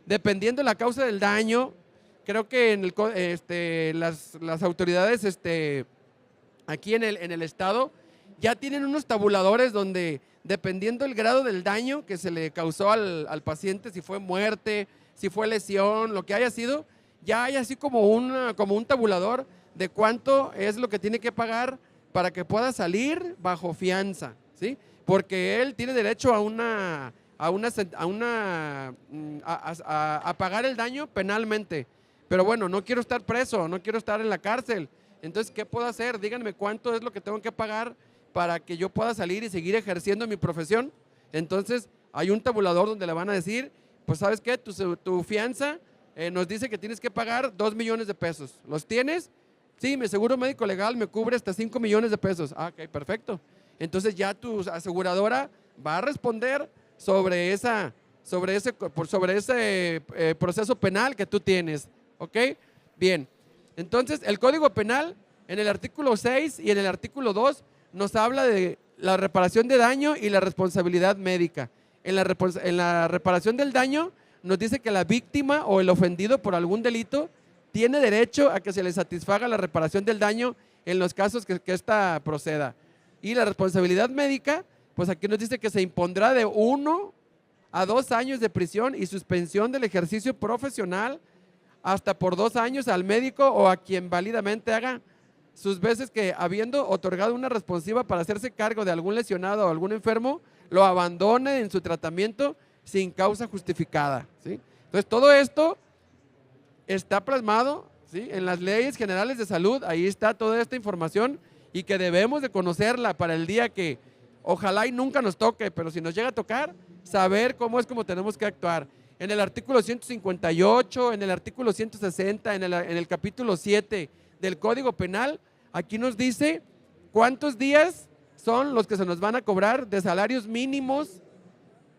Dependiendo de la causa del daño, creo que las autoridades aquí en el estado ya tienen unos tabuladores donde dependiendo del grado del daño que se le causó al paciente, si fue muerte, si fue lesión, lo que haya sido, ya hay así como un tabulador de cuánto es lo que tiene que pagar para que pueda salir bajo fianza, ¿sí? Porque él tiene derecho a pagar el daño penalmente. Pero bueno, no quiero estar preso, no quiero estar en la cárcel. Entonces, ¿qué puedo hacer? Díganme cuánto es lo que tengo que pagar para que yo pueda salir y seguir ejerciendo mi profesión. Entonces, hay un tabulador donde le van a decir, pues, ¿sabes qué? Tu fianza nos dice que tienes que pagar 2 millones de pesos. ¿Los tienes? Sí, mi seguro médico legal me cubre hasta 5 millones de pesos. Ok, perfecto. Entonces, ya tu aseguradora va a responder sobre ese proceso penal que tú tienes. ¿Ok? Bien. Entonces, el Código Penal, en el artículo 6 y en el artículo 2, nos habla de la reparación de daño y la responsabilidad médica. En la reparación del daño, nos dice que la víctima o el ofendido por algún delito tiene derecho a que se le satisfaga la reparación del daño en los casos que ésta proceda. Y la responsabilidad médica, pues aquí nos dice que se impondrá de 1 a 2 años de prisión y suspensión del ejercicio profesional hasta por 2 años al médico o a quien válidamente haga sus veces que, habiendo otorgado una responsiva para hacerse cargo de algún lesionado o algún enfermo, lo abandone en su tratamiento sin causa justificada, ¿sí? Entonces, todo esto está plasmado, ¿sí?, en las leyes generales de salud. Ahí está toda esta información y que debemos de conocerla para el día que ojalá y nunca nos toque, pero si nos llega a tocar, saber cómo es como tenemos que actuar. En el artículo 158, en el artículo 160, en el capítulo 7 del Código Penal, aquí nos dice cuántos días son los que se nos van a cobrar de salarios mínimos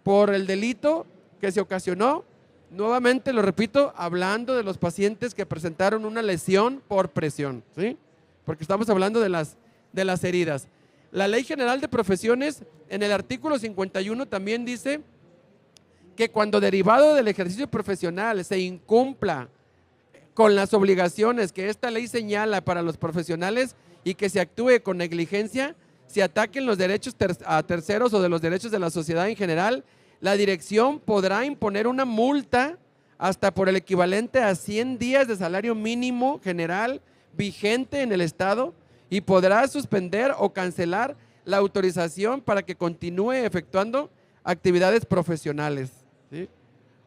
por el delito que se ocasionó. Nuevamente lo repito, hablando de los pacientes que presentaron una lesión por presión, ¿sí? Porque estamos hablando de las heridas. La Ley General de Profesiones, en el artículo 51 también dice que cuando derivado del ejercicio profesional se incumpla con las obligaciones que esta ley señala para los profesionales y que se actúe con negligencia, se ataquen los derechos a terceros o de los derechos de la sociedad en general, la dirección podrá imponer una multa hasta por el equivalente a 100 días de salario mínimo general vigente en el Estado y podrá suspender o cancelar la autorización para que continúe efectuando actividades profesionales, ¿sí?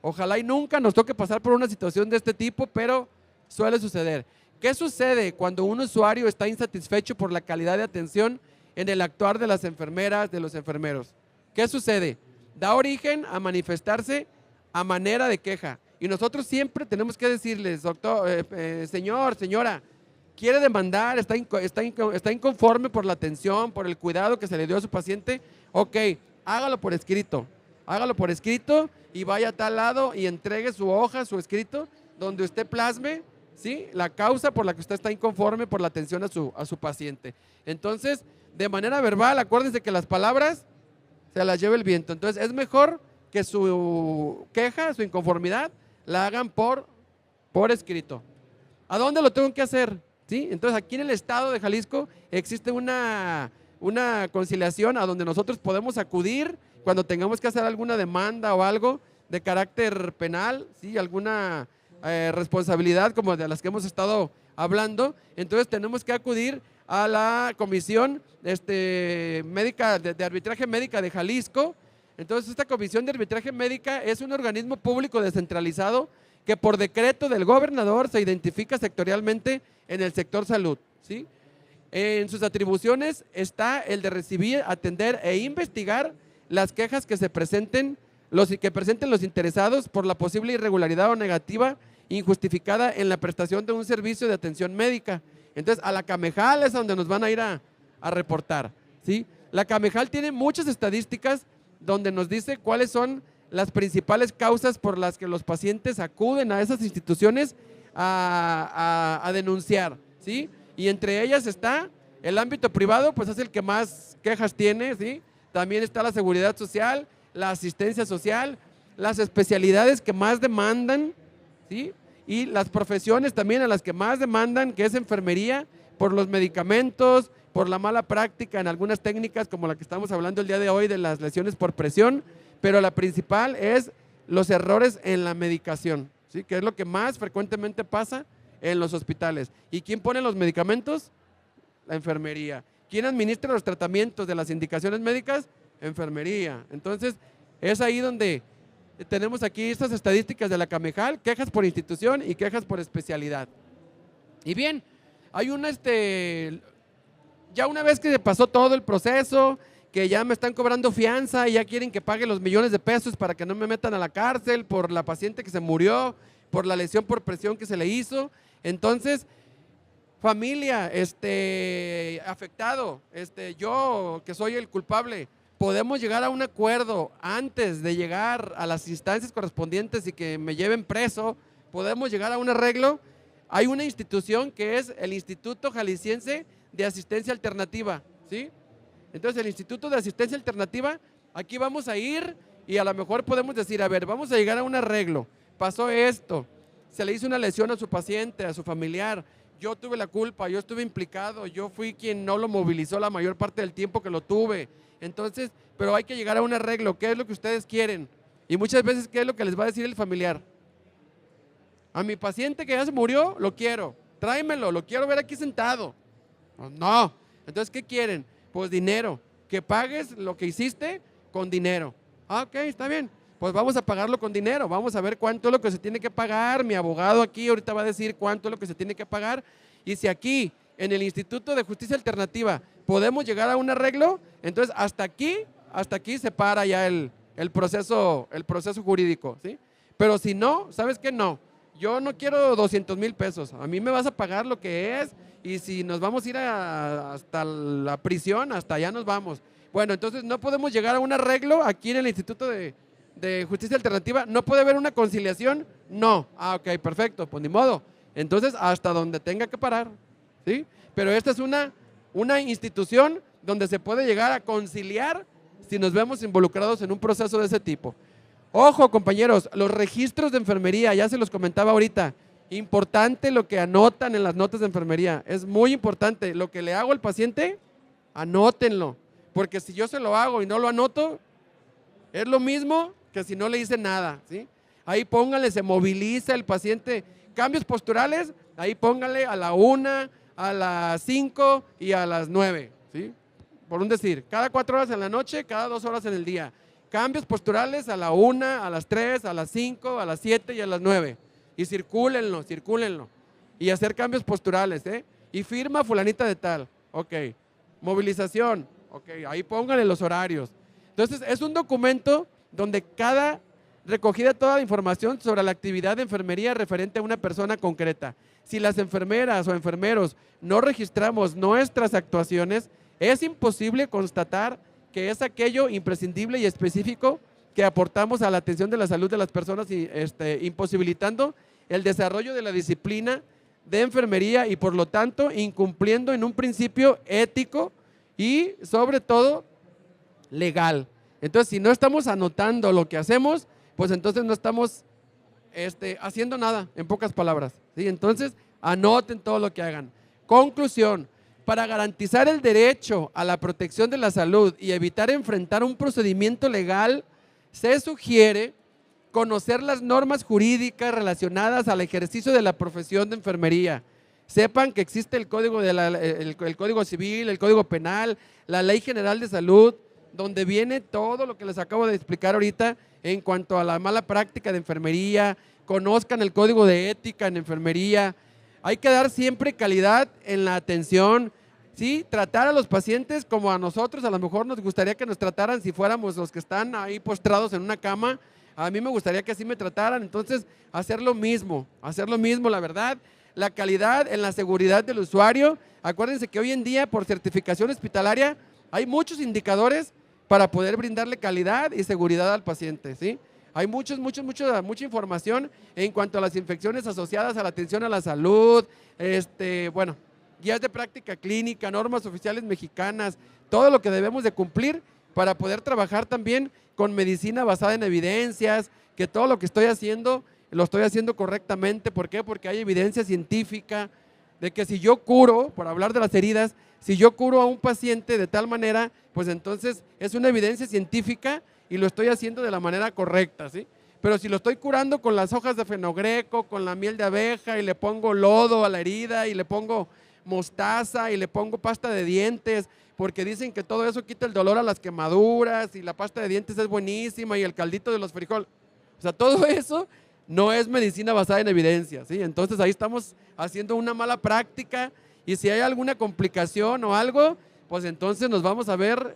Ojalá y nunca nos toque pasar por una situación de este tipo, pero suele suceder. ¿Qué sucede cuando un usuario está insatisfecho por la calidad de atención en el actuar de las enfermeras, de los enfermeros? ¿Qué sucede? Da origen a manifestarse a manera de queja. Y nosotros siempre tenemos que decirles, doctor, señor, señora, quiere demandar, está inconforme por la atención, por el cuidado que se le dio a su paciente, ok, hágalo por escrito y vaya a tal lado y entregue su hoja, su escrito, donde usted plasme, ¿sí?, la causa por la que usted está inconforme por la atención a su paciente. Entonces, de manera verbal, acuérdense que las palabras se las lleva el viento. Entonces, es mejor que su queja, su inconformidad, la hagan por escrito. ¿A dónde lo tengo que hacer? ¿Sí? Entonces, aquí en el estado de Jalisco existe una conciliación a donde nosotros podemos acudir cuando tengamos que hacer alguna demanda o algo de carácter penal, ¿sí?, alguna responsabilidad como de las que hemos estado hablando. Entonces, tenemos que acudir a la Comisión médica de Arbitraje Médica de Jalisco. Entonces, esta Comisión de Arbitraje Médica es un organismo público descentralizado que por decreto del gobernador se identifica sectorialmente en el sector salud, ¿sí? En sus atribuciones está el de recibir, atender e investigar las quejas que presenten los interesados por la posible irregularidad o negativa injustificada en la prestación de un servicio de atención médica. Entonces, a la Camejal es donde nos van a ir a reportar, ¿sí? La Camejal tiene muchas estadísticas donde nos dice cuáles son las principales causas por las que los pacientes acuden a esas instituciones a denunciar, ¿sí? Y entre ellas está el ámbito privado, pues es el que más quejas tiene, ¿sí? También está la seguridad social, la asistencia social, las especialidades que más demandan, ¿sí? Y las profesiones también a las que más demandan, que es enfermería, por los medicamentos, por la mala práctica en algunas técnicas como la que estamos hablando el día de hoy de las lesiones por presión, pero la principal es los errores en la medicación, ¿sí?, que es lo que más frecuentemente pasa en los hospitales. ¿Y quién pone los medicamentos? La enfermería. ¿Quién administra los tratamientos de las indicaciones médicas? Enfermería. Entonces, es ahí donde tenemos aquí estas estadísticas de la Camejal, quejas por institución y quejas por especialidad. Y bien, hay ya una vez que se pasó todo el proceso, que ya me están cobrando fianza y ya quieren que pague los millones de pesos para que no me metan a la cárcel por la paciente que se murió, por la lesión por presión que se le hizo. Entonces, familia, afectado, yo que soy el culpable, podemos llegar a un acuerdo antes de llegar a las instancias correspondientes y que me lleven preso, podemos llegar a un arreglo. Hay una institución que es el Instituto Jalisciense de Asistencia Alternativa, ¿sí? Entonces, el Instituto de Asistencia Alternativa, aquí vamos a ir y a lo mejor podemos decir, a ver, vamos a llegar a un arreglo, pasó esto, se le hizo una lesión a su paciente, a su familiar, yo tuve la culpa, yo estuve implicado, yo fui quien no lo movilizó la mayor parte del tiempo que lo tuve. Entonces, pero hay que llegar a un arreglo, ¿qué es lo que ustedes quieren? Y muchas veces, ¿qué es lo que les va a decir el familiar? A mi paciente que ya se murió, lo quiero, tráemelo, lo quiero ver aquí sentado. No, entonces, ¿qué quieren? Pues dinero, que pagues lo que hiciste con dinero. Ok, está bien, pues vamos a pagarlo con dinero, vamos a ver cuánto es lo que se tiene que pagar, mi abogado aquí ahorita va a decir cuánto es lo que se tiene que pagar, y si aquí, en el Instituto de Justicia Alternativa, podemos llegar a un arreglo, entonces hasta aquí se para ya el el proceso jurídico, ¿sí? Pero si no, ¿sabes qué? No, yo no quiero 200,000 pesos, a mí me vas a pagar lo que es, y si nos vamos a ir hasta la prisión, hasta allá nos vamos. Bueno, entonces no podemos llegar a un arreglo aquí en el Instituto de Justicia Alternativa. ¿No puede haber una conciliación? No. Ah, ok, perfecto, pues ni modo. Entonces, hasta donde tenga que parar, ¿sí? Pero esta es una institución donde se puede llegar a conciliar si nos vemos involucrados en un proceso de ese tipo. Ojo, compañeros, los registros de enfermería, ya se los comentaba ahorita, importante lo que anotan en las notas de enfermería, es muy importante. Lo que le hago al paciente, anótenlo, porque si yo se lo hago y no lo anoto, es lo mismo que si no le hice nada, ¿sí? Ahí póngale, se moviliza el paciente. Cambios posturales, ahí póngale a la 1, a las 5 y a las 9, ¿sí? Por un decir, cada 4 horas en la noche, cada 2 horas en el día. Cambios posturales a la 1, a las 3, a las 5, a las 7 y a las 9. Y circúlenlo, circúlenlo. Y hacer cambios posturales, ¿eh? Y firma fulanita de tal, ok. Movilización, ok, ahí póngale los horarios. Entonces, es un documento donde recogida toda la información sobre la actividad de enfermería referente a una persona concreta. Si las enfermeras o enfermeros no registramos nuestras actuaciones, es imposible constatar que es aquello imprescindible y específico que aportamos a la atención de la salud de las personas, imposibilitando el desarrollo de la disciplina de enfermería y por lo tanto incumpliendo en un principio ético y sobre todo legal. Entonces, si no estamos anotando lo que hacemos, pues entonces no estamos haciendo nada, en pocas palabras, ¿sí? Entonces, anoten todo lo que hagan. Conclusión: para garantizar el derecho a la protección de la salud y evitar enfrentar un procedimiento legal, se sugiere conocer las normas jurídicas relacionadas al ejercicio de la profesión de enfermería. Sepan que existe el Código Civil, el Código Penal, la Ley General de Salud, donde viene todo lo que les acabo de explicar ahorita en cuanto a la mala práctica de enfermería. Conozcan el Código de Ética en enfermería. Hay que dar siempre calidad en la atención, ¿sí? Tratar a los pacientes como a nosotros, a lo mejor nos gustaría que nos trataran si fuéramos los que están ahí postrados en una cama. A mí me gustaría que así me trataran, entonces hacer lo mismo, la verdad. La calidad en la seguridad del usuario. Acuérdense que hoy en día por certificación hospitalaria hay muchos indicadores para poder brindarle calidad y seguridad al paciente, ¿sí? Hay mucha información en cuanto a las infecciones asociadas a la atención a la salud, bueno, guías de práctica clínica, normas oficiales mexicanas, todo lo que debemos de cumplir para poder trabajar también con medicina basada en evidencias, que todo lo que estoy haciendo, lo estoy haciendo correctamente. ¿Por qué? Porque hay evidencia científica de que si yo curo, por hablar de las heridas, si yo curo a un paciente de tal manera, pues entonces es una evidencia científica y lo estoy haciendo de la manera correcta, ¿sí? Pero si lo estoy curando con las hojas de fenogreco, con la miel de abeja y le pongo lodo a la herida y le pongo mostaza y le pongo pasta de dientes, porque dicen que todo eso quita el dolor a las quemaduras y la pasta de dientes es buenísima y el caldito de los frijoles, o sea, todo eso no es medicina basada en evidencia, ¿sí? Entonces ahí estamos haciendo una mala práctica y si hay alguna complicación o algo, pues entonces nos vamos a ver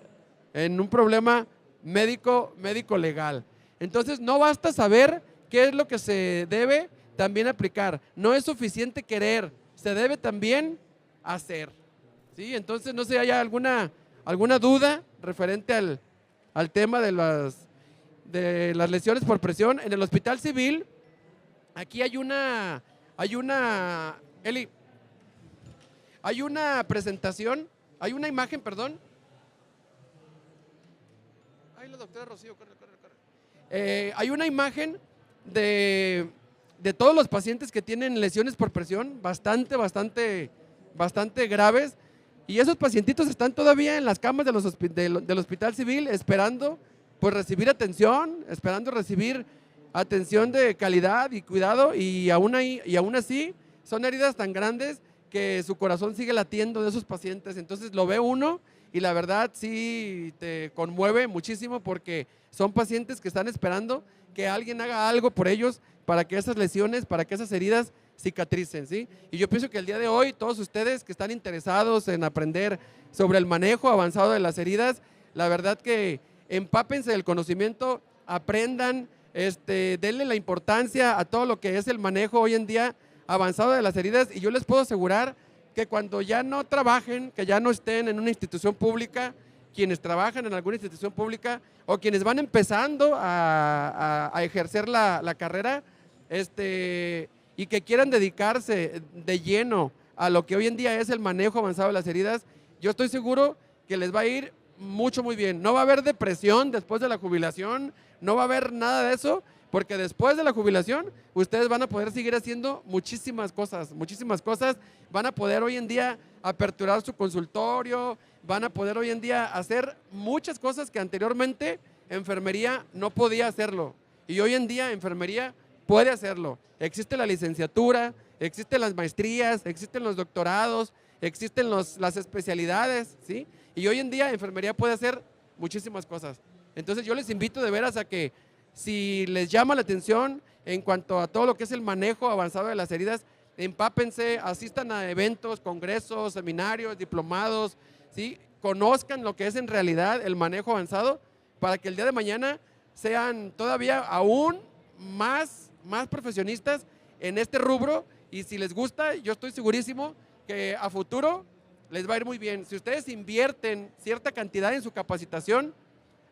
en un problema médico legal. Entonces no basta saber qué es lo que se debe también aplicar, no es suficiente querer, se debe también hacer, ¿sí? Entonces no sé, ¿hay alguna duda referente al tema de las lesiones por presión? En el Hospital Civil, aquí hay una presentación, hay una imagen, perdón. Ay, la doctora Rocío, corre. Hay una imagen de todos los pacientes que tienen lesiones por presión, bastante graves, y esos pacientitos están todavía en las camas del Hospital Civil esperando pues recibir atención, de calidad y cuidado, y aún así son heridas tan grandes que su corazón sigue latiendo de esos pacientes. Entonces lo ve uno y la verdad sí te conmueve muchísimo, porque son pacientes que están esperando que alguien haga algo por ellos para que esas lesiones, para que esas heridas cicatricen, ¿sí? Y yo pienso que el día de hoy todos ustedes que están interesados en aprender sobre el manejo avanzado de las heridas, la verdad que empápense del conocimiento aprendan, denle la importancia a todo lo que es el manejo hoy en día avanzado de las heridas, y yo les puedo asegurar que cuando ya no trabajen, que ya no estén en una institución pública, quienes trabajan en alguna institución pública o quienes van empezando a ejercer la carrera, y que quieran dedicarse de lleno a lo que hoy en día es el manejo avanzado de las heridas, yo estoy seguro que les va a ir muy bien. No va a haber depresión después de la jubilación, no va a haber nada de eso, porque después de la jubilación ustedes van a poder seguir haciendo muchísimas cosas, van a poder hoy en día aperturar su consultorio, van a poder hoy en día hacer muchas cosas que anteriormente enfermería no podía hacerlo, y hoy en día enfermería puede hacerlo. Existe la licenciatura, existen las maestrías, existen los doctorados, existen las especialidades, ¿sí? Y hoy en día enfermería puede hacer muchísimas cosas. Entonces yo les invito de veras a que, si les llama la atención en cuanto a todo lo que es el manejo avanzado de las heridas, empápense, asistan a eventos, congresos, seminarios, diplomados, ¿sí? Conozcan lo que es en realidad el manejo avanzado, para que el día de mañana sean todavía aún más profesionistas en este rubro, y si les gusta, yo estoy segurísimo que a futuro les va a ir muy bien. Si ustedes invierten cierta cantidad en su capacitación,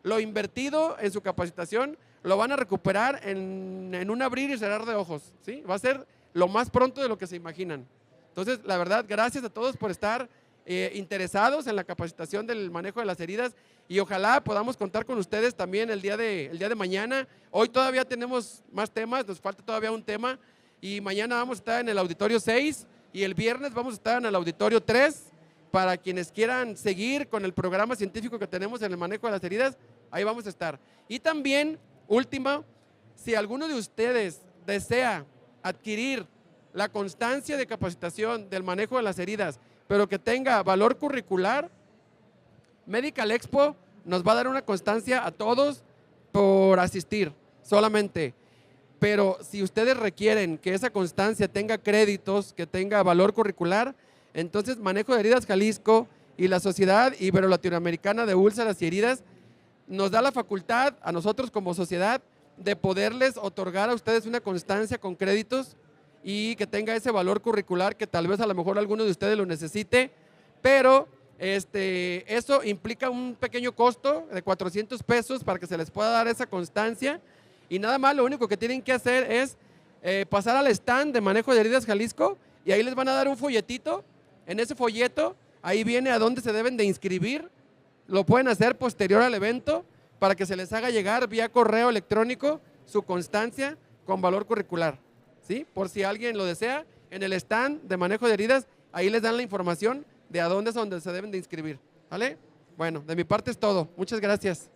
lo invertido en su capacitación lo van a recuperar en un abrir y cerrar de ojos, ¿sí? Va a ser lo más pronto de lo que se imaginan. Entonces, la verdad, gracias a todos por estar interesados en la capacitación del manejo de las heridas, y ojalá podamos contar con ustedes también el día de mañana. Hoy todavía tenemos más temas, nos falta todavía un tema, y mañana vamos a estar en el auditorio 6 y el viernes vamos a estar en el auditorio 3. Para quienes quieran seguir con el programa científico que tenemos en el manejo de las heridas, ahí vamos a estar. Y también, última, si alguno de ustedes desea adquirir la constancia de capacitación del manejo de las heridas, pero que tenga valor curricular, Medical Expo nos va a dar una constancia a todos por asistir solamente. Pero si ustedes requieren que esa constancia tenga créditos, que tenga valor curricular, entonces Manejo de Heridas Jalisco y la Sociedad Ibero-Latinoamericana de Úlceras y Heridas nos da la facultad a nosotros como sociedad de poderles otorgar a ustedes una constancia con créditos y que tenga ese valor curricular, que tal vez a lo mejor alguno de ustedes lo necesite, pero eso implica un pequeño costo de 400 pesos para que se les pueda dar esa constancia, y nada más lo único que tienen que hacer es pasar al stand de Manejo de Heridas Jalisco, y ahí les van a dar un folletito. En ese folleto, ahí viene a dónde se deben de inscribir. Lo pueden hacer posterior al evento para que se les haga llegar vía correo electrónico su constancia con valor curricular, ¿sí? Por si alguien lo desea, en el stand de Manejo de Heridas, ahí les dan la información de a dónde es donde se deben de inscribir, ¿vale? Bueno, de mi parte es todo. Muchas gracias.